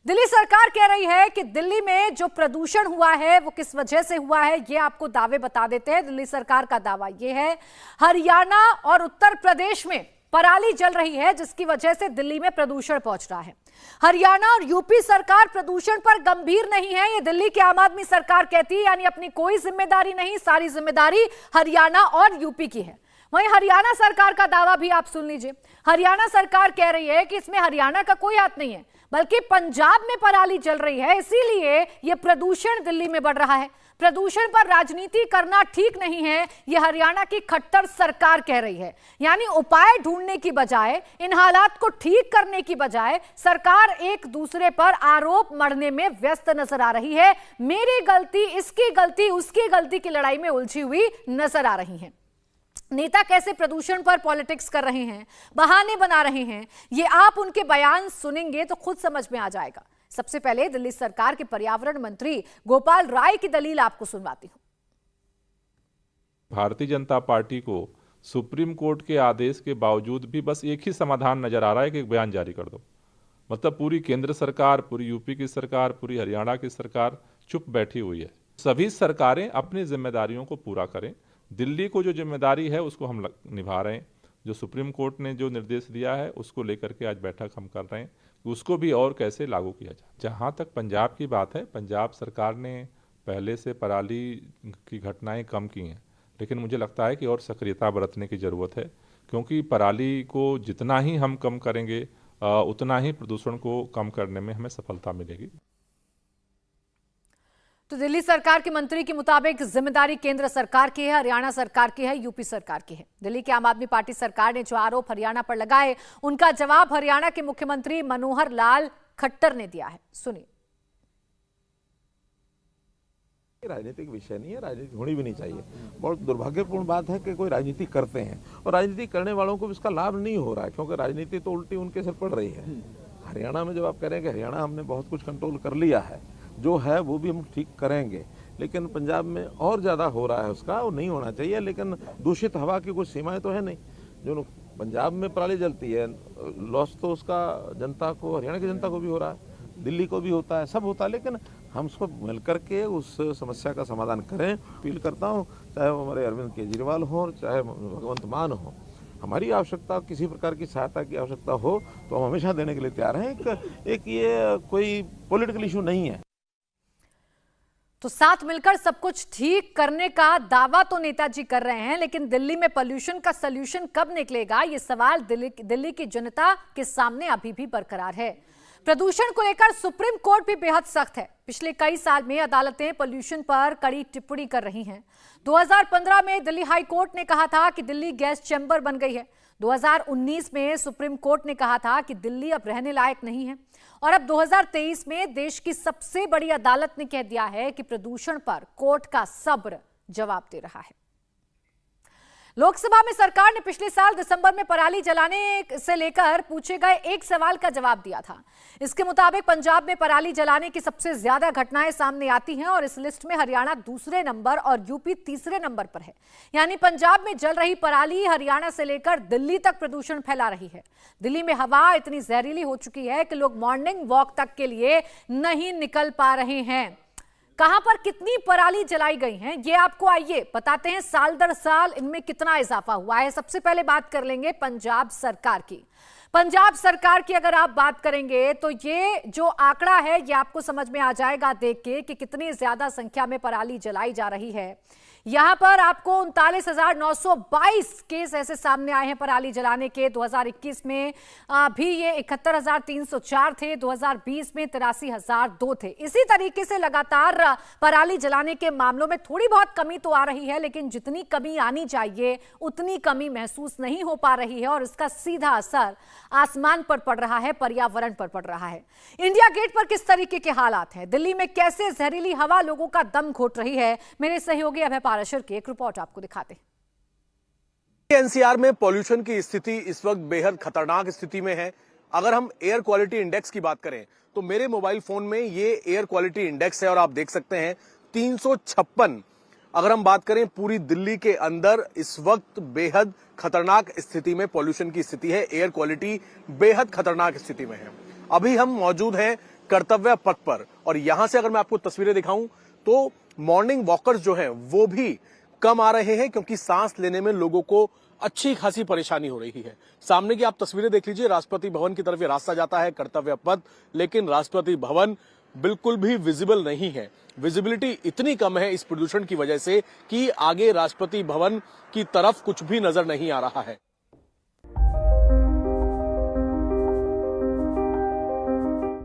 दिल्ली सरकार कह रही है कि दिल्ली में जो प्रदूषण हुआ है वो किस वजह से हुआ है, ये आपको दावे बता देते हैं। दिल्ली सरकार का दावा ये है, हरियाणा और उत्तर प्रदेश में पराली जल रही है जिसकी वजह से दिल्ली में प्रदूषण पहुंच रहा है। हरियाणा और यूपी सरकार प्रदूषण पर गंभीर नहीं है, ये दिल्ली की आम आदमी सरकार कहती है, यानी अपनी कोई जिम्मेदारी नहीं, सारी जिम्मेदारी हरियाणा और यूपी की है। वहीं हरियाणा सरकार का दावा भी आप सुन लीजिए। हरियाणा सरकार कह रही है कि इसमें हरियाणा का कोई हाथ नहीं है, बल्कि पंजाब में पराली जल रही है, इसीलिए यह प्रदूषण दिल्ली में बढ़ रहा है। प्रदूषण पर राजनीति करना ठीक नहीं है, यह हरियाणा की खट्टर सरकार कह रही है। यानी उपाय ढूंढने की बजाय, इन हालात को ठीक करने की बजाय सरकार एक दूसरे पर आरोप मढ़ने में व्यस्त नजर आ रही है। मेरी गलती, इसकी गलती, उसकी गलती की लड़ाई में उलझी हुई नजर आ रही है। नेता कैसे प्रदूषण पर पॉलिटिक्स कर रहे हैं, बहाने बना रहे हैं, ये आप उनके बयान सुनेंगे तो खुद समझ में आ जाएगा। सबसे पहले दिल्ली सरकार के पर्यावरण मंत्री गोपाल राय की दलील आपको सुनवाती हूं। भारतीय जनता पार्टी को सुप्रीम कोर्ट के आदेश के बावजूद भी बस एक ही समाधान नजर आ रहा है कि एक बयान जारी कर दो। मतलब पूरी केंद्र सरकार, पूरी यूपी की सरकार, पूरी हरियाणा की सरकार चुप बैठी हुई है। सभी सरकारें अपनी जिम्मेदारियों को पूरा करें। दिल्ली को जो जिम्मेदारी है उसको हम निभा रहे हैं। जो सुप्रीम कोर्ट ने जो निर्देश दिया है उसको लेकर के आज बैठक हम कर रहे हैं, उसको भी और कैसे लागू किया जाए। जहाँ तक पंजाब की बात है, पंजाब सरकार ने पहले से पराली की घटनाएं कम की हैं, लेकिन मुझे लगता है कि और सक्रियता बरतने की ज़रूरत है, क्योंकि पराली को जितना ही हम कम करेंगे उतना ही प्रदूषण को कम करने में हमें सफलता मिलेगी। तो दिल्ली सरकार के मंत्री के मुताबिक जिम्मेदारी केंद्र सरकार की है, हरियाणा सरकार की है, यूपी सरकार की है। दिल्ली की आम आदमी पार्टी सरकार ने जो आरोप हरियाणा पर लगाए, उनका जवाब हरियाणा के मुख्यमंत्री मनोहर लाल खट्टर ने दिया है। सुनिए। राजनीतिक विषय नहीं है, राजनीति होनी भी नहीं चाहिए। बहुत दुर्भाग्यपूर्ण बात है कि कोई राजनीति करते हैं और राजनीति करने वालों को इसका लाभ नहीं हो रहा है, क्योंकि राजनीति तो उल्टी उनके सिर पड़ रही है। हरियाणा में जब आप कह रहे हैं कि हरियाणा हमने बहुत कुछ कंट्रोल कर लिया है, जो है वो भी हम ठीक करेंगे, लेकिन पंजाब में और ज़्यादा हो रहा है, उसका वो नहीं होना चाहिए। लेकिन दूषित हवा की कुछ सीमाएं तो है नहीं। जो पंजाब में पराली जलती है, लॉस तो उसका जनता को, हरियाणा की जनता को भी हो रहा है, दिल्ली को भी होता है, सब होता है। लेकिन हम उसको मिल करके उस समस्या का समाधान करें। अपील करता हूँ, चाहे वो हमारे अरविंद केजरीवाल हो, चाहे भगवंत मान हो, हमारी आवश्यकता, किसी प्रकार की सहायता की आवश्यकता हो तो हम हमेशा देने के लिए तैयार हैं। एक ये कोई पॉलिटिकल इशू नहीं है। तो साथ मिलकर सब कुछ ठीक करने का दावा तो नेताजी कर रहे हैं, लेकिन दिल्ली में पोल्यूशन का सलूशन कब निकलेगा, ये सवाल दिल्ली की जनता के सामने अभी भी बरकरार है। प्रदूषण को लेकर सुप्रीम कोर्ट भी बेहद सख्त है। पिछले कई साल में अदालतें पोल्यूशन पर कड़ी टिप्पणी कर रही हैं। 2015 में दिल्ली हाई कोर्ट ने कहा था कि दिल्ली गैस चैम्बर बन गई है। 2019 में सुप्रीम कोर्ट ने कहा था कि दिल्ली अब रहने लायक नहीं है, और अब 2023 में देश की सबसे बड़ी अदालत ने कह दिया है कि प्रदूषण पर कोर्ट का सब्र जवाब दे रहा है। लोकसभा में सरकार ने पिछले साल दिसंबर में पराली जलाने से लेकर पूछे गए एक सवाल का जवाब दिया था। इसके मुताबिक पंजाब में पराली जलाने की सबसे ज्यादा घटनाएं सामने आती हैं, और इस लिस्ट में हरियाणा दूसरे नंबर और यूपी तीसरे नंबर पर है। यानी पंजाब में जल रही पराली हरियाणा से लेकर दिल्ली तक प्रदूषण फैला रही है। दिल्ली में हवा इतनी जहरीली हो चुकी है कि लोग मॉर्निंग वॉक तक के लिए नहीं निकल पा रहे हैं। कहां पर कितनी पराली जलाई गई हैं, ये आपको आइए बताते हैं। साल दर साल इनमें कितना इजाफा हुआ है। सबसे पहले बात कर लेंगे पंजाब सरकार की। पंजाब सरकार की अगर आप बात करेंगे तो ये जो आंकड़ा है ये आपको समझ में आ जाएगा देख के कि कितनी ज्यादा संख्या में पराली जलाई जा रही है। यहां पर आपको 39,922 केस ऐसे सामने आए हैं पराली जलाने के। 2021 में भी ये 71,304 थे, 2020 में 83,002 थे। इसी तरीके से लगातार पराली जलाने के मामलों में थोड़ी बहुत कमी तो आ रही है, लेकिन जितनी कमी आनी चाहिए उतनी कमी महसूस नहीं हो पा रही है, और इसका सीधा असर आसमान पर पड़ रहा है, पर्यावरण पर पड़ रहा है। इंडिया गेट पर किस तरीके के हालात हैं, दिल्ली में कैसे जहरीली हवा लोगों का दम घोट रही है, मेरे सहयोगी अभय पाराशर की एक रिपोर्ट आपको दिखाते हैं। एनसीआर में पॉल्यूशन की स्थिति इस वक्त बेहद खतरनाक स्थिति में है। अगर हम एयर क्वालिटी इंडेक्स की बात करें तो मेरे मोबाइल फोन में ये एयर क्वालिटी इंडेक्स है, और आप देख सकते हैं 356। अगर हम बात करें पूरी दिल्ली के अंदर इस वक्त बेहद खतरनाक स्थिति में पॉल्यूशन की स्थिति है, एयर क्वालिटी बेहद खतरनाक स्थिति में है। अभी हम मौजूद हैं कर्तव्य पथ पर। और यहां से अगर मैं आपको तस्वीरें दिखाऊं तो मॉर्निंग वॉकर्स जो हैं वो भी कम आ रहे हैं, क्योंकि सांस लेने में लोगों को अच्छी खासी परेशानी हो रही है। सामने की आप तस्वीरें देख लीजिए, राष्ट्रपति भवन की तरफ ये रास्ता जाता है, कर्तव्य पथ, लेकिन राष्ट्रपति भवन बिल्कुल भी विजिबल नहीं है। विजिबिलिटी इतनी कम है इस प्रदूषण की वजह से कि आगे राष्ट्रपति भवन की तरफ कुछ भी नजर नहीं आ रहा है।